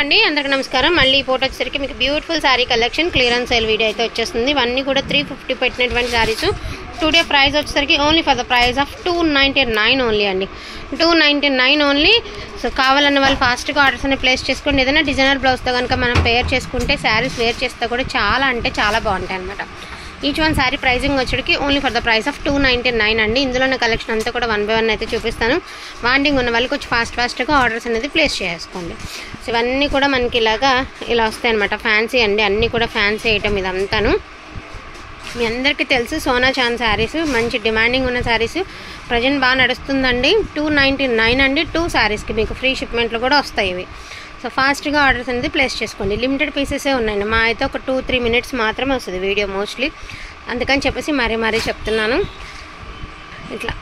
అండి అందరికీ నమస్కారం. మళ్ళీ ఈ ఫోటో వచ్చేసరికి మీకు beautiful sari collection clearance sale video అయితే వచ్చేస్తుంది. ఇవన్నీ కూడా 350 పెట్టినటువంటి శారీస్. టుడే ప్రైస్ వచ్చేసరికి only for the price of 299 only అండి. 299 ఓన్లీ. సో కావాలన్న వాళ్ళు ఫాస్ట్గా ఆర్డర్స్ అని ప్లేస్ చేసుకోండి. ఏదైనా డిజైనర్ బ్లౌజ్తో కనుక మనం పేర్ చేసుకుంటే శారీస్ వేర్ చేస్తే కూడా చాలా అంటే చాలా బాగుంటాయి అనమాట. ఈచ్ వన్ శారీ ప్రైజింగ్ వచ్చేటికి only for the price of 299 అండి. ఇందులోనే కలెక్షన్ అంతా కూడా 1 by 1 అయితే చూపిస్తాను. వాంటింగ్ ఉన్న వాళ్ళు కొంచెం ఫాస్ట్గా ఆర్డర్స్ అనేది ప్లేస్ చేసుకోండి. సో ఇవన్నీ కూడా మనకి ఇలా వస్తాయి అనమాట. ఫ్యాన్సీ అండి, అన్నీ కూడా ఫ్యాన్సీ ఐటమ్ ఇదంతాను. మీ అందరికీ తెలుసు సోనా చాంద్ శారీస్ మంచి డిమాండింగ్ ఉన్న శారీస్ ప్రజెంట్ బాగా నడుస్తుందండి. 299 అండి. 2 శారీస్కి మీకు ఫ్రీ షిప్మెంట్లు కూడా వస్తాయి ఇవి. సో ఫాస్ట్గా ఆర్డర్స్ అనేది ప్లేస్ చేసుకోండి. లిమిటెడ్ పీసెసే ఉన్నాయండి. మా అయితే ఒక 2-3 మినిట్స్ మాత్రమే వస్తుంది వీడియో మోస్ట్లీ, అందుకని చెప్పేసి మరీ చెప్తున్నాను. ఇట్లా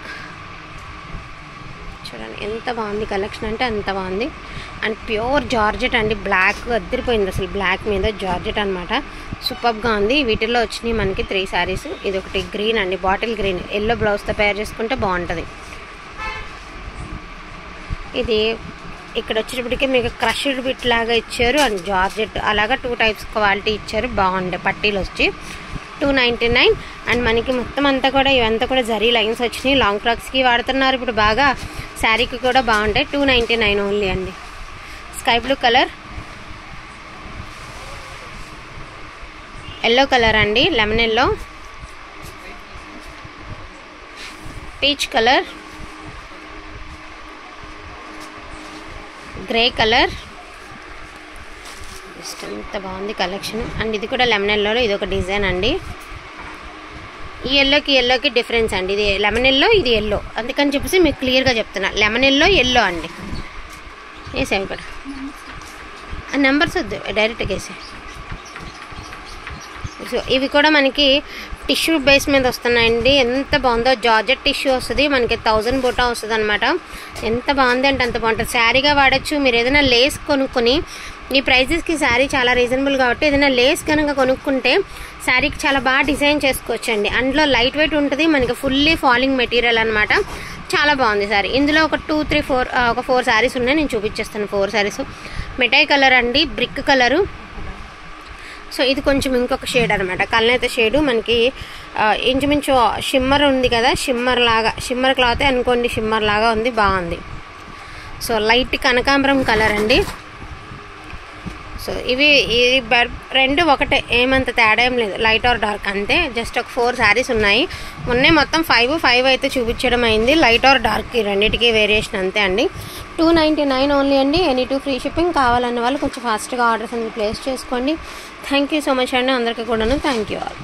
చూడండి ఎంత బాగుంది కలెక్షన్, అంటే అంత బాగుంది. అండ్ ప్యూర్ జార్జెట్ అండి, బ్లాక్ అద్దరిపోయింది అసలు. బ్లాక్ మీద జార్జెట్ అనమాట, సూపర్గా ఉంది. వీటిల్లో వచ్చినాయి మనకి 3 శారీస్. ఇది ఒకటి గ్రీన్ అండి, బాటిల్ గ్రీన్, ఎల్లో బ్లౌజ్తో పేర్ చేసుకుంటే బాగుంటుంది. ఇది ఇక్కడ వచ్చేటప్పటికి మీకు క్రష్డ్ బిట్ లాగా ఇచ్చారు అండ్ జార్జెట్ అలాగా 2 టైప్స్ క్వాలిటీ ఇచ్చారు. బాగుండే పట్టీలు వచ్చి 299. అండ్ మనకి మొత్తం అంతా కూడా ఇవంతా కూడా జరీ లైన్స్ వచ్చినాయి. లాంగ్ ఫ్రాక్స్కి వాడుతున్నారు ఇప్పుడు బాగా, శారీకి కూడా బాగుంటాయి. 299 ఓన్లీ అండి. Sky blue colour, yellow colour అండి, lemon yellow, peach colour, grey colour. Just ఎంత బాగుంది కలెక్షన్. అండ్ ఇది కూడా లెమన్ ఎల్లోలో ఇది ఒక డిజైన్ అండి. ఈ ఎల్లోకి డిఫరెన్స్ అండి. ఇది లెమన్ ఎల్లో, ఇది ఎల్లో, అందుకని చెప్పేసి మీకు క్లియర్గా చెప్తున్నా. లెమన్ ఎల్లో అండి. వేసాము ఇక్కడ నెంబర్స్ వద్దు, డైరెక్ట్గా వేసే. సో ఇవి కూడా మనకి టిష్యూ బేస్ మీద వస్తున్నాయండి. ఎంత బాగుందో, జార్జెట్ టిష్యూ వస్తుంది మనకి, 1000 బూటా వస్తుంది అనమాట. ఎంత బాగుంది అంటే అంత బాగుంటుంది. శారీగా వాడచ్చు. మీరు ఏదైనా లేస్ కొనుక్కొని, ఈ ప్రైజెస్కి శారీ చాలా రీజనబుల్ కాబట్టి ఏదైనా లేస్ కనుక కొనుక్కుంటే శారీకి చాలా బాగా డిజైన్ చేసుకోవచ్చండి. అందులో లైట్ వెయిట్ ఉంటుంది మనకి, ఫుల్లీ ఫాలింగ్ మెటీరియల్ అనమాట. చాలా బాగుంది శారీ. ఇందులో ఒక 4 శారీస్ ఉన్నాయి, నేను చూపించేస్తాను. 4 శారీస్. మిఠాయి కలర్ అండి, బ్రిక్ కలరు. సో ఇది కొంచెం ఇంకొక షేడ్ అనమాట, కలనేత షేడు. మనకి ఇంచుమించు షిమ్మర్ ఉంది కదా, షిమ్మర్ క్లాత్ అనుకోండి, షిమ్మర్ లాగా ఉంది, బాగుంది. సో లైట్ కనకాంబరం కలర్ అండి. సో ఇవి రెండు ఒకటే, ఏమంత తేడా ఏం లేదు, లైట్ ఆర్ డార్క్ అంతే. జస్ట్ ఒక 4 శారీస్ ఉన్నాయి మొత్తం 5 అయితే చూపించడం అయింది. లైట్ ఆర్ డార్క్ ఈ రెండింటికి వేరియేషన్ అంతే అండి. 299 ఓన్లీ అండి. Any 2 free shipping. కావాలన్న వాళ్ళు కొంచెం ఫాస్ట్గా ఆర్డర్స్ అనేది ప్లేస్ చేసుకోండి. థ్యాంక్ యూ సో మచ్ అండి అందరికీ కూడాను. Thank you all.